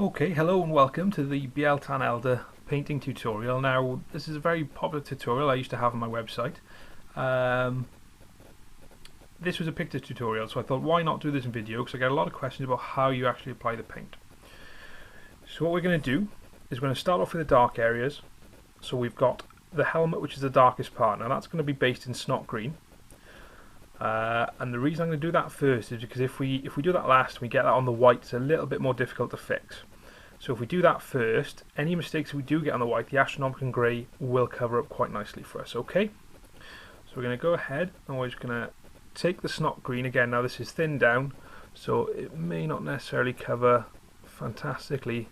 Okay, hello and welcome to the Biel Tan Eldar painting tutorial. Now, this is a very popular tutorial I used to have on my website. This was a picture tutorial, so I thought why not do this in video, because I get a lot of questions about how you actually apply the paint. So what we're going to do is we're going to start off with the dark areas. So we've got the helmet, which is the darkest part. Now that's going to be based in snot green. And the reason I'm going to do that first is because if we do that last and we get that on the white, it's a little bit more difficult to fix. So if we do that first, any mistakes we do get on the white, the astronomical grey will cover up quite nicely for us, okay? So we're going to go ahead and we're just going to take the snot green again. Now this is thinned down, so it may not necessarily cover fantastically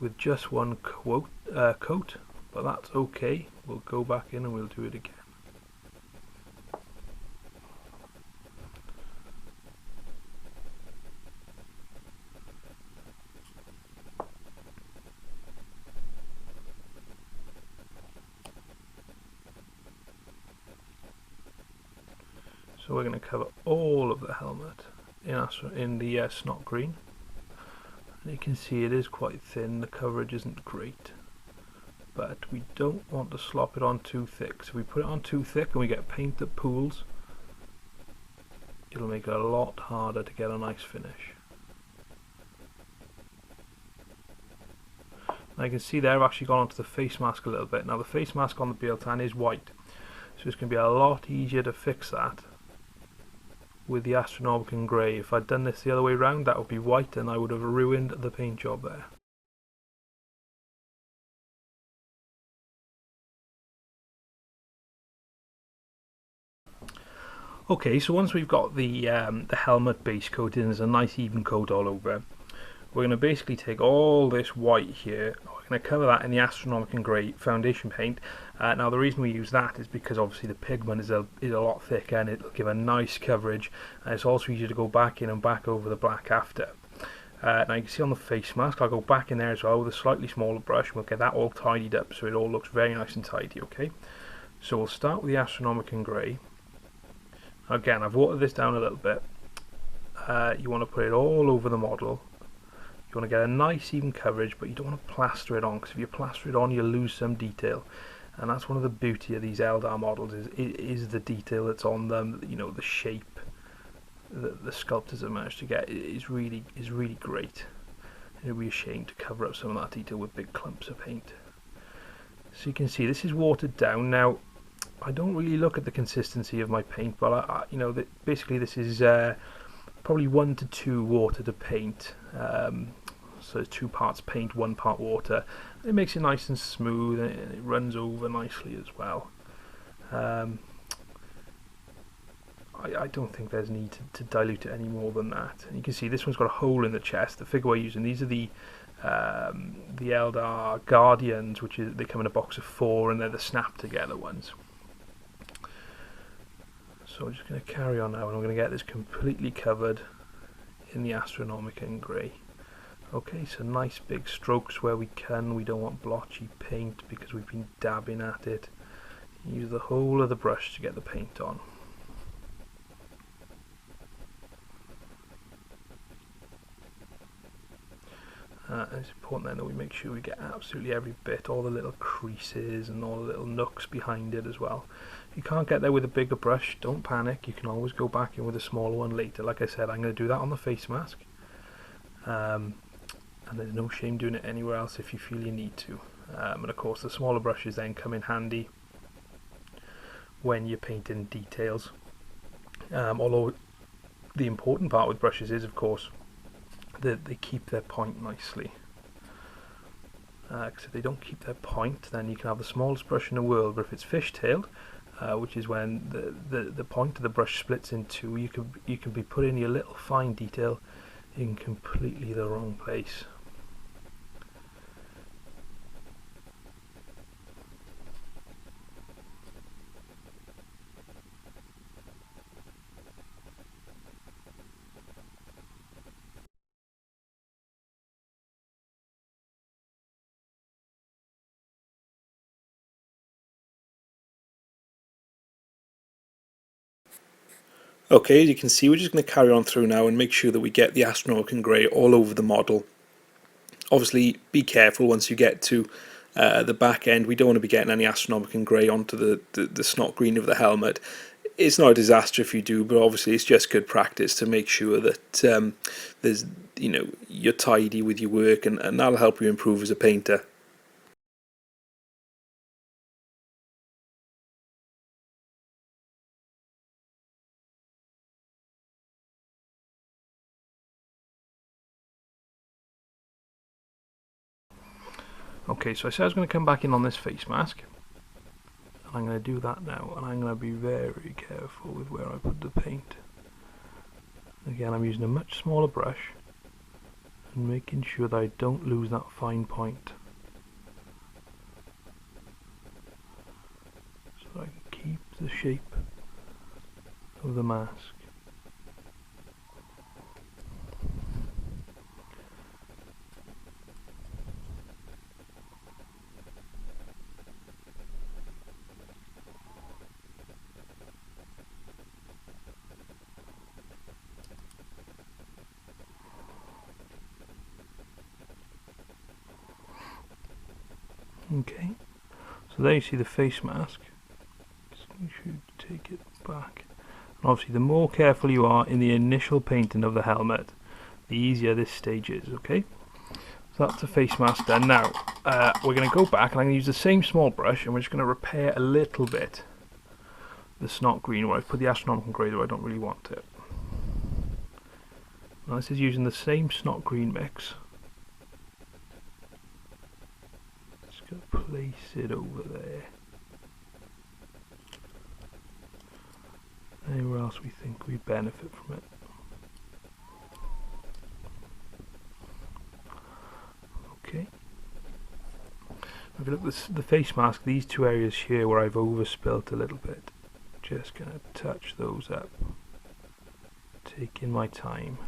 with just one coat, but that's okay. We'll go back in and we'll do it again. So we're going to cover all of the helmet in the snot green. And you can see it is quite thin, the coverage isn't great. But we don't want to slop it on too thick. So if we put it on too thick and we get paint that pools, it'll make it a lot harder to get a nice finish. Now you can see there I've actually gone onto the face mask a little bit. Now the face mask on the Biel Tan is white, so it's going to be a lot easier to fix that with the astronomical grey. If I'd done this the other way around, that would be white and I would have ruined the paint job there. Okay, so once we've got the helmet base coated and there's a nice even coat all over, we're going to basically take all this white here, we're going to cover that in the astronomical grey foundation paint. Now the reason we use that is because obviously the pigment is a lot thicker and it'll give a nice coverage, and it's also easier to go back in and back over the black after. Now you can see on the face mask, I'll go back in there as well with a slightly smaller brush and we'll get that all tidied up so it all looks very nice and tidy, okay? So we'll start with the astronomical grey. Again, I've watered this down a little bit. You want to put it all over the model. You want to get a nice even coverage, but you don't want to plaster it on, because if you plaster it on you lose some detail, and that's one of the beauty of these Eldar models is the detail that's on them. You know, the shape that the sculptors have managed to get is really great. It would be a shame to cover up some of that detail with big clumps of paint. So you can see this is watered down. Now I don't really look at the consistency of my paint, but you know, basically this is probably 1 to 2 water to paint. So 2 parts paint, 1 part water. It makes it nice and smooth, and it runs over nicely as well. I don't think there's need to dilute it any more than that. And you can see this one's got a hole in the chest. The figure we're using, these are the Eldar Guardians, which is, they come in a box of 4 and they're the snap together ones. So I'm just going to carry on now and I'm going to get this completely covered in the astronomical grey. Okay, so nice big strokes where we can. We don't want blotchy paint because we've been dabbing at it. Use the whole of the brush to get the paint on. It's important then that we make sure we get absolutely every bit, all the little creases and all the little nooks behind it as well. If you can't get there with a bigger brush, don't panic. You can always go back in with a smaller one later. Like I said, I'm going to do that on the face mask. And there's no shame doing it anywhere else if you feel you need to. And of course the smaller brushes then come in handy when you're painting details. Although the important part with brushes is, of course, that they keep their point nicely. Because if they don't keep their point, then you can have the smallest brush in the world, but if it's fishtailed, which is when the point of the brush splits in two, you can be putting your little fine detail in completely the wrong place. Okay, as you can see, we're just going to carry on through now and make sure that we get the astronomical grey all over the model. Obviously, be careful once you get to the back end. We don't want to be getting any astronomical grey onto the snot green of the helmet. It's not a disaster if you do, but obviously it's just good practice to make sure that there's, you're tidy with your work, and that'll help you improve as a painter. Okay, so I said I was going to come back in on this face mask, and I'm going to do that now, and I'm going to be very careful with where I put the paint. Again, I'm using a much smaller brush and making sure that I don't lose that fine point, so I can keep the shape of the mask. Okay, so there you see the face mask. Just make sure you take it back. And obviously, the more careful you are in the initial painting of the helmet, the easier this stage is, okay? So that's the face mask done. Now, we're going to go back, and I'm going to use the same small brush, and we're just going to repair a little bit the snot green where I've put the astronomical grey, though I don't really want it. Now, this is using the same snot green mix. Going to place it over there. Anywhere else we think we benefit from it. Okay. If you look at the face mask, these two areas here where I've overspilt a little bit, just going to touch those up, taking my time.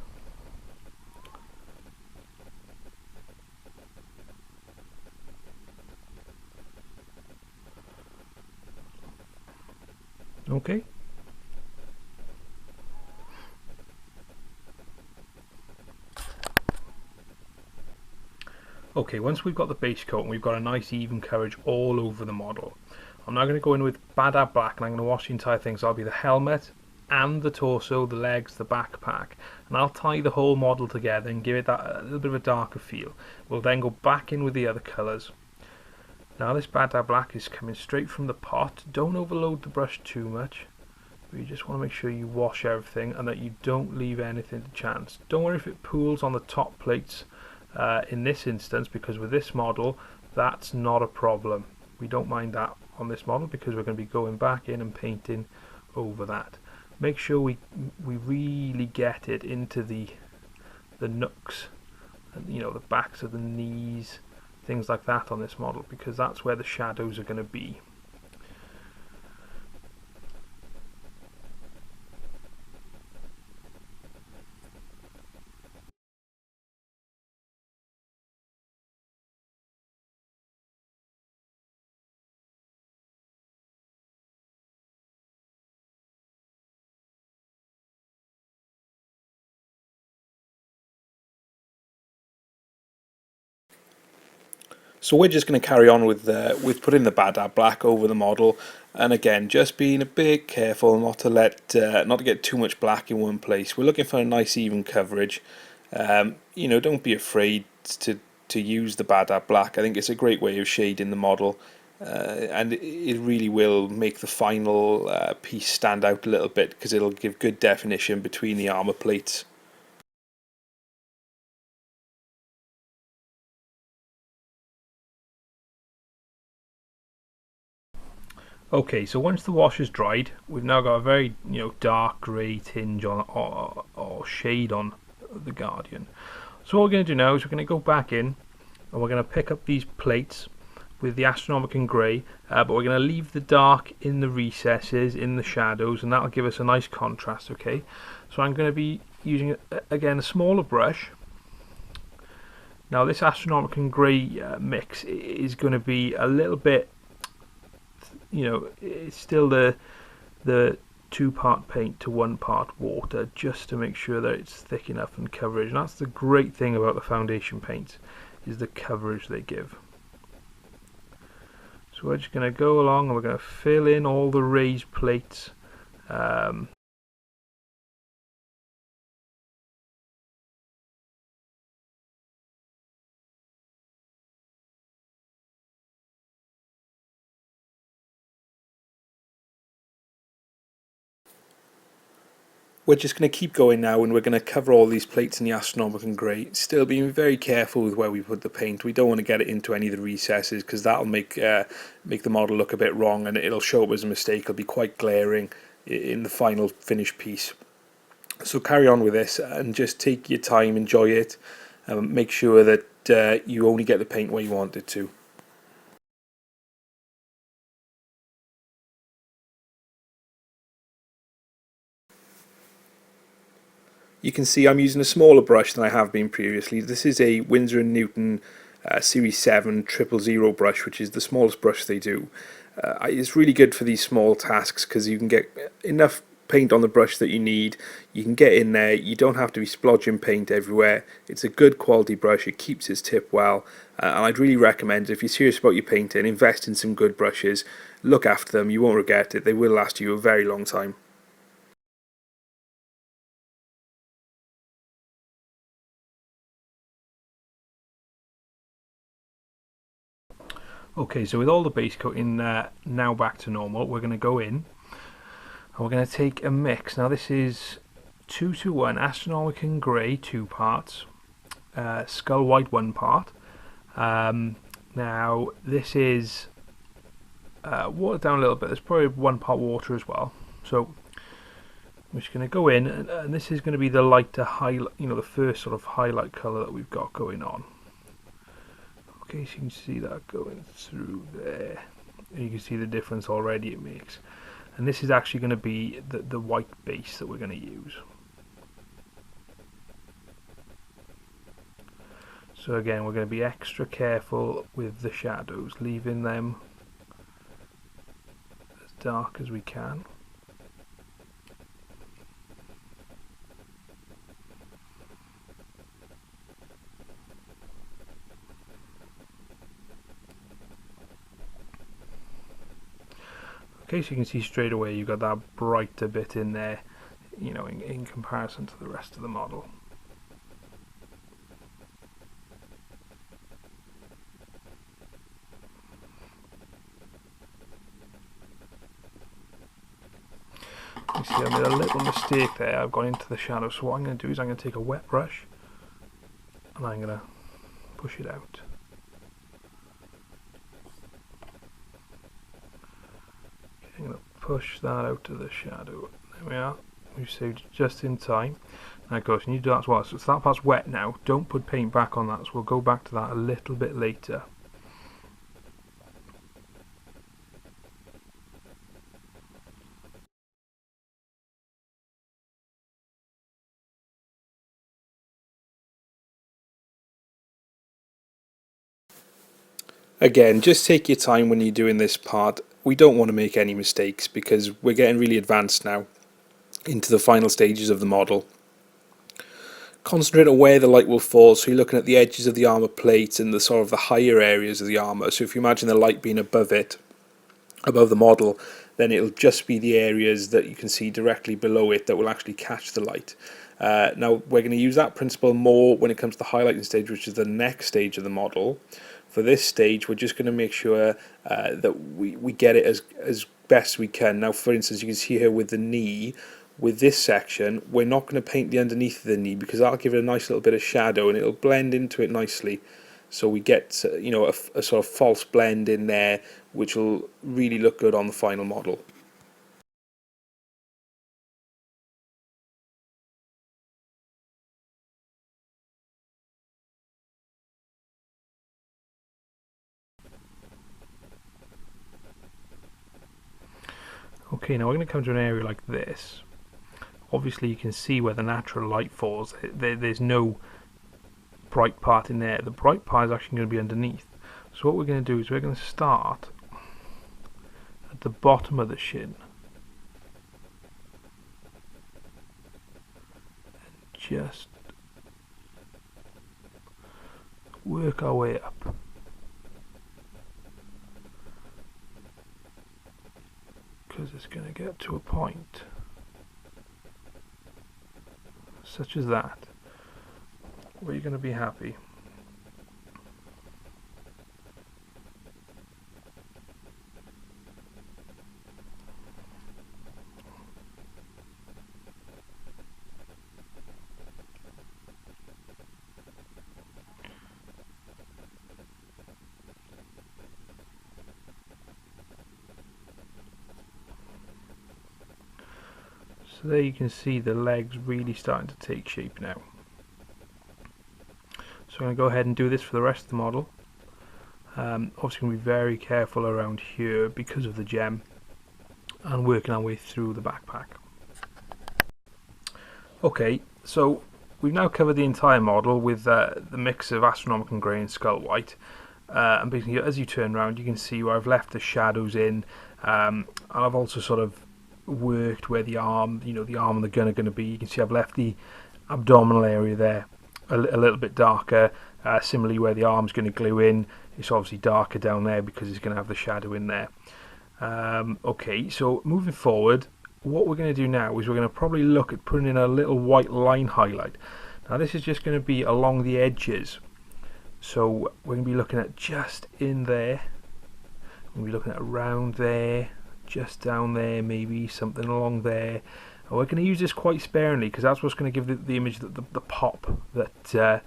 Okay. Okay, once we've got the base coat and we've got a nice even coverage all over the model, I'm now going to go in with Bad Black, and I'm going to wash the entire thing. So I'll be the helmet and the torso, the legs, the backpack, and I'll tie the whole model together and give it that a little bit of a darker feel. We'll then go back in with the other colours. Now this Bad Black is coming straight from the pot. Don't overload the brush too much. You just want to make sure you wash everything and that you don't leave anything to chance. Don't worry if it pools on the top plates in this instance, because with this model that's not a problem. We don't mind that on this model because we're going to be going back in and painting over that. Make sure we really get it into the nooks, and the backs of the knees, things like that on this model, because that's where the shadows are going to be. So we're just going to carry on with putting the Bad Black over the model, and again, just being a bit careful not to get too much black in one place. We're looking for a nice even coverage. Don't be afraid to use the Bad Black. I think it's a great way of shading the model, and it really will make the final piece stand out a little bit, because it'll give good definition between the armor plates. Okay, so once the wash is dried, we've now got a very dark grey tinge on or shade on the Guardian. So what we're going to do now is we're going to go back in and we're going to pick up these plates with the astronomical grey, but we're going to leave the dark in the recesses, in the shadows, and that'll give us a nice contrast. Okay, so I'm going to be using again a smaller brush. Now this astronomical grey mix is going to be a little bit, it's still the 2-part paint to 1-part water, just to make sure that it's thick enough and coverage. And that's the great thing about the foundation paint. is the coverage they give. So we're just going to go along and we're going to fill in all the raised plates. We're just going to keep going now, and we're going to cover all these plates in the astronomical grey, still being very careful with where we put the paint. We don't want to get it into any of the recesses, because that'll make the model look a bit wrong, and it'll show up as a mistake. It'll be quite glaring in the final finished piece. So carry on with this and just take your time, enjoy it, and make sure that you only get the paint where you want it to. You can see I'm using a smaller brush than I have been previously. This is a Winsor & Newton Series 7 000 brush, which is the smallest brush they do. It's really good for these small tasks because you can get enough paint on the brush that you need. You can get in there, you don't have to be splodging paint everywhere. It's a good quality brush, it keeps its tip well, and I'd really recommend, if you're serious about your painting, invest in some good brushes, look after them, you won't regret it, they will last you a very long time. Okay, so with all the base coating now back to normal, we're going to go in and we're going to take a mix. Now this is 2:1 astronomical grey 2 parts, skull white 1 part. Now this is watered down a little bit. There's probably 1 part water as well. So I'm just going to go in, and this is going to be the lighter highlight, the first sort of highlight colour that we've got going on. Okay, so you can see that going through there. And you can see the difference already it makes. And this is actually going to be the white base that we're going to use. So again, we're going to be extra careful with the shadows, leaving them as dark as we can. Okay, so you can see straight away you've got that brighter bit in there, in comparison to the rest of the model. You see I made a little mistake there, I've gone into the shadow, so what I'm going to do is I'm going to take a wet brush and I'm going to push it out. I'm going to push that out to the shadow. There we are. We've saved just in time. Now of course you need to do that as well. So that part's wet now. Don't put paint back on that. So we'll go back to that a little bit later. Again, just take your time when you're doing this part. We don't want to make any mistakes because we're getting really advanced now into the final stages of the model. Concentrate on where the light will fall, so you're looking at the edges of the armour plate and the sort of the higher areas of the armour. So if you imagine the light being above it, above the model, then it'll just be the areas that you can see directly below it that will actually catch the light. Now we're going to use that principle more when it comes to the highlighting stage, which is the next stage of the model. For this stage, we're just going to make sure that we get it as best we can. Now, for instance, you can see here with the knee, with this section, we're not going to paint the underneath of the knee because that'll give it a nice little bit of shadow and it'll blend into it nicely. So we get a sort of false blend in there, which will really look good on the final model. Okay, now we're going to come to an area like this. Obviously you can see where the natural light falls. There's no bright part in there. The bright part is actually going to be underneath. So what we're going to do is we're going to start at the bottom of the shin. And just work our way up. Because it's going to get to a point such as that where you're going to be happy. So there you can see the legs really starting to take shape now. So I'm going to go ahead and do this for the rest of the model. Obviously going to be very careful around here because of the gem, and working our way through the backpack. Okay, so we've now covered the entire model with the mix of astronomical grey and skull white. And basically as you turn around you can see where I've left the shadows in, and I've also sort of worked where the arm, the arm and the gun are going to be. You can see I've left the abdominal area there a little bit darker. Similarly, where the arm's going to glue in, it's obviously darker down there because it's going to have the shadow in there. Okay, so moving forward, what we're going to do now is we're going to probably look at putting in a little white line highlight. Now this is just going to be along the edges, so we're going to be looking at just in there, we'll be looking at around there, just down there, maybe something along there. And we're going to use this quite sparingly because that's what's going to give the image the pop that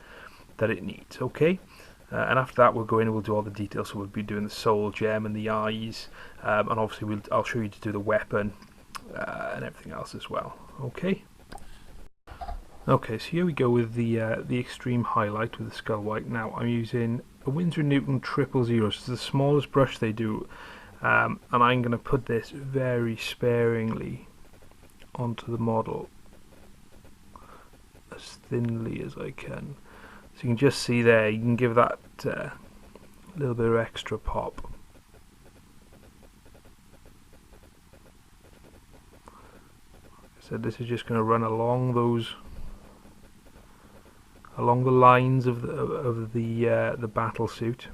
it needs. Okay, and after that we'll go in and we'll do all the details. So we'll be doing the soul gem and the eyes, and obviously I'll show you to do the weapon and everything else as well. Okay. Okay, so here we go with the extreme highlight with the skull white. Now I'm using a Winsor & Newton 000. So it's the smallest brush they do. And I'm going to put this very sparingly onto the model, as thinly as I can. So you can just see there, you can give that a little bit of extra pop. So this is just going to run along the lines of the battle suit.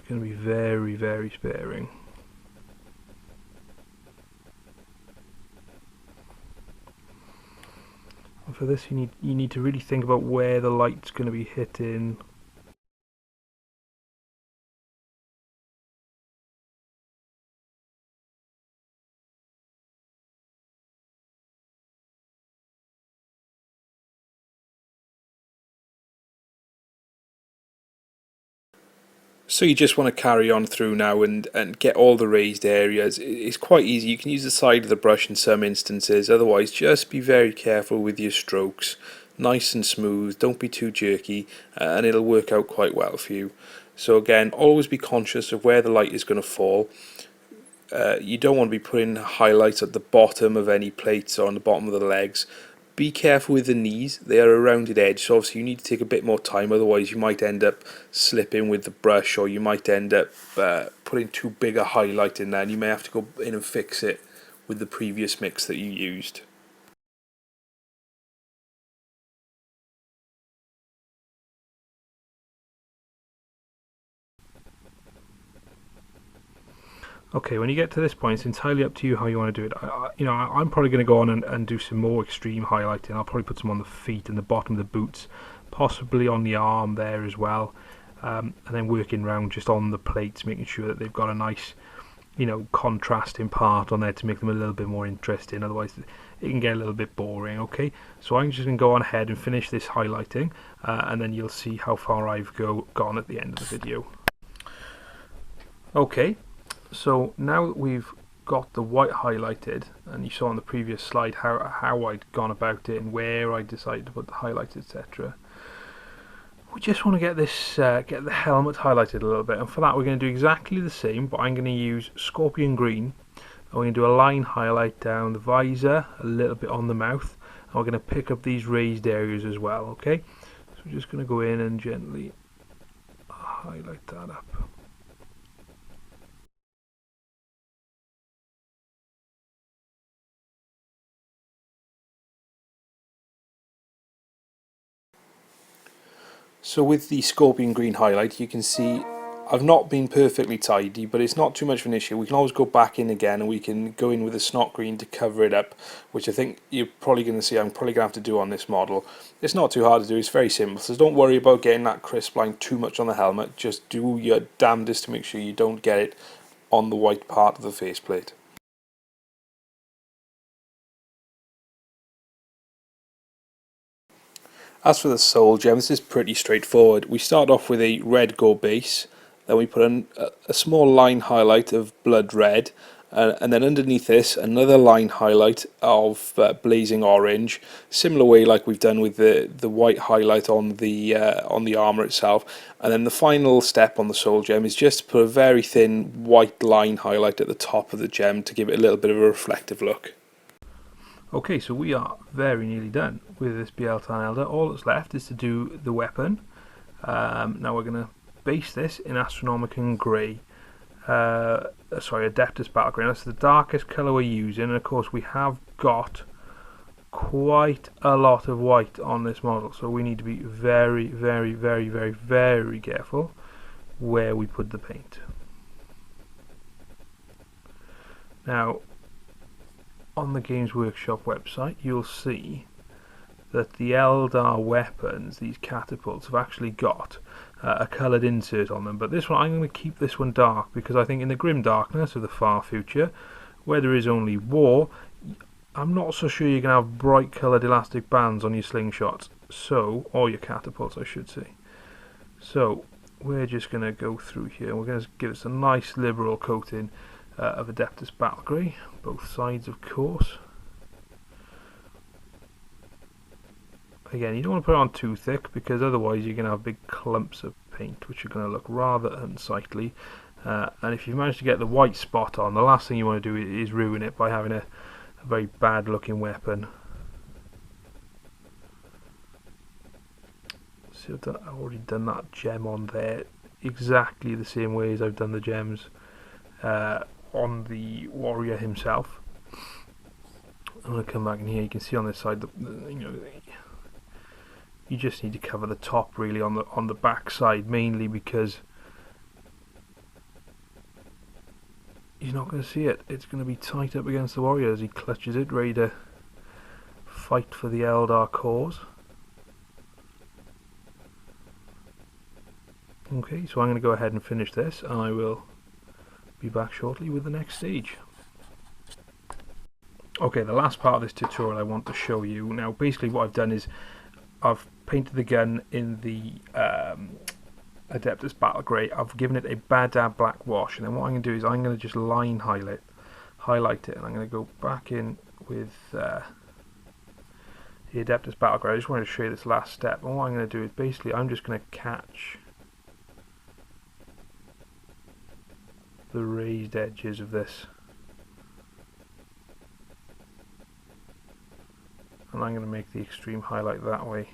Going to be very, very sparing. And for this you need to really think about where the light's going to be hitting. So you just want to carry on through now and get all the raised areas. It's quite easy. You can use the side of the brush in some instances. Otherwise, just be very careful with your strokes. Nice and smooth. Don't be too jerky, and it'll work out quite well for you. So again, always be conscious of where the light is going to fall. You don't want to be putting highlights at the bottom of any plates or on the bottom of the legs. Be careful with the knees, they are a rounded edge, so obviously you need to take a bit more time, otherwise you might end up slipping with the brush, or you might end up putting too big a highlight in there, and you may have to go in and fix it with the previous mix that you used. Okay, when you get to this point, it's entirely up to you how you want to do it. I'm probably going to go on and do some more extreme highlighting. I'll probably put some on the feet and the bottom of the boots, possibly on the arm there as well, and then working around just on the plates, making sure that they've got a nice, contrasting part on there to make them a little bit more interesting. Otherwise, it can get a little bit boring. Okay, so I'm just going to go on ahead and finish this highlighting, and then you'll see how far I've gone at the end of the video. Okay. So now that we've got the white highlighted, and you saw on the previous slide how I'd gone about it and where I decided to put the highlights, etc. We just want to get this get the helmet highlighted a little bit, and for that we're going to do exactly the same, but I'm going to use Scorpion Green, and we're going to do a line highlight down the visor, a little bit on the mouth, and we're going to pick up these raised areas as well. Okay, so we're just going to go in and gently highlight that up. So with the scorpion green highlight, you can see I've not been perfectly tidy, but it's not too much of an issue. We can always go back in again, and we can go in with a snot green to cover it up, which I think you're probably going to see I'm probably going to have to do on this model. It's not too hard to do, it's very simple, so don't worry about getting that crisp line too much on the helmet. Just do your damnedest to make sure you don't get it on the white part of the faceplate. As for the soul gem, this is pretty straightforward. We start off with a red gore base, then we put a small line highlight of blood red, and then underneath this another line highlight of blazing orange, similar way like we've done with the white highlight on the armor itself. And then the final step on the soul gem is just to put a very thin white line highlight at the top of the gem to give it a little bit of a reflective look. Okay, so we are very nearly done with this Biel Tan Eldar. All that's left is to do the weapon. Now we're going to base this in Astronomican Grey. Sorry, Adeptus Battle Grey. That's the darkest colour we're using, and of course we have got quite a lot of white on this model, so we need to be very, very, very, very, very careful where we put the paint. Now, on the Games Workshop website, you'll see that the Eldar weapons, these catapults, have actually got a coloured insert on them. But this one, I'm going to keep this one dark because I think in the grim darkness of the far future, where there is only war, I'm not so sure you're going to have bright coloured elastic bands on your slingshots. So, or your catapults, I should say. So, we're just going to go through here. We're going to give us a nice liberal coating of Adeptus Battle Grey, both sides of course. Again, you don't want to put it on too thick because otherwise you're going to have big clumps of paint which are going to look rather unsightly, and if you manage to get the white spot on, the last thing you want to do is ruin it by having a very bad looking weapon. So I've already done that gem on there exactly the same way as I've done the gems on the warrior himself. I'm going to come back in here. You can see on this side, you just need to cover the top really on the back side, mainly because you're not going to see it. It's going to be tight up against the warrior as he clutches it, ready to fight for the Eldar cause. Okay, so I'm going to go ahead and finish this, and I will be back shortly with the next stage. Okay, the last part of this tutorial I want to show you. Now basically what I've done is I've painted the gun in the Adeptus Battle Grey. I've given it a Badab black wash, and then what I'm going to do is I'm going to just line highlight it, and I'm going to go back in with the Adeptus Battle Grey. I just wanted to show you this last step, and what I'm going to do is basically I'm just going to catch the raised edges of this, and I'm going to make the extreme highlight that way,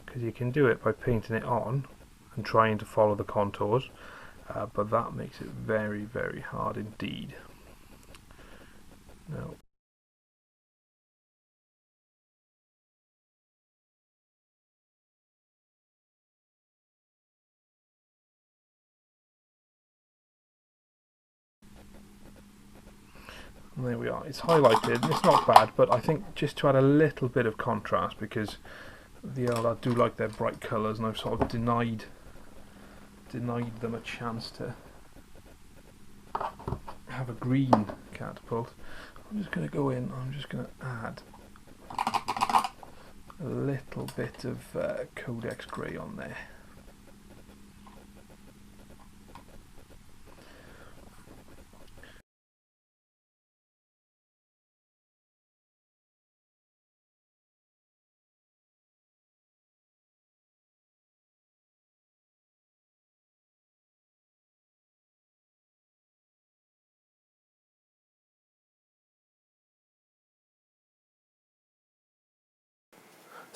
because you can do it by painting it on and trying to follow the contours, but that makes it very, very hard indeed. Now, and there we are. It's highlighted. It's not bad, but I think just to add a little bit of contrast, because the Eldar do like their bright colours, and I've sort of denied them a chance to have a green catapult. I'm just going to go in. I'm just going to add a little bit of Codex Grey on there.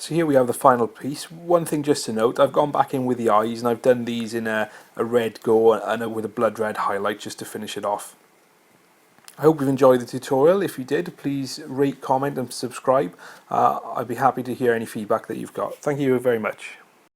So here we have the final piece. One thing just to note, I've gone back in with the eyes, and I've done these in a red go and with a blood red highlight just to finish it off. I hope you've enjoyed the tutorial. If you did, please rate, comment and subscribe. I'd be happy to hear any feedback that you've got. Thank you very much.